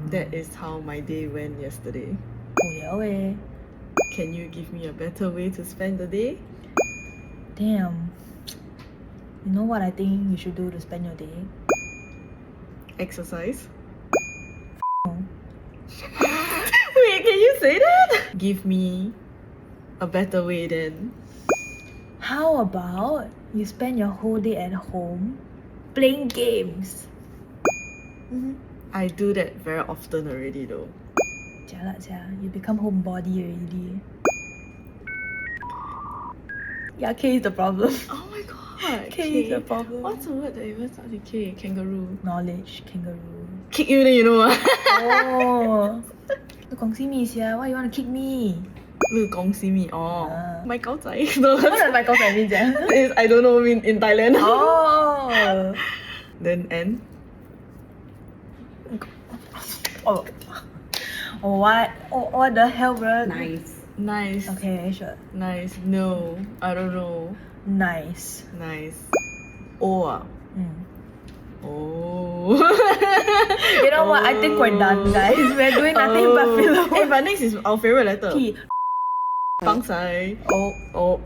That is how my day went yesterday. 無聊誒 Can you give me a better way to spend the day? Damn. You know what I think you should do to spend your day? Exercise? No. Wait, can you say that? Give me a better way then. How about you spend your whole day at home playing games? I do that very often already though. Jialat sia, you become homebody already. Yeah, K is the problem. Oh my god. K is the problem. What's a word that even starts with K? Kangaroo. Knowledge, kangaroo. Kick you then you know ah. Oh, 你講咩sia? Why you want to kick me? 恭喜me. Oh. Ah. My 狗仔. No. What does my girlfriend mean sia? Is I don't know mean in Thailand. Oh. Then and Oh. Oh, what? Oh, what the hell, bro? nice. Okay, sure. Nice. No. I don't know. Nice. Nice. Oh. Ah. Oh. You know what? I think we're done, guys. We're doing nothing but Hey, filler. but next is our favorite letter. P. Bang sai. Oh. Oh.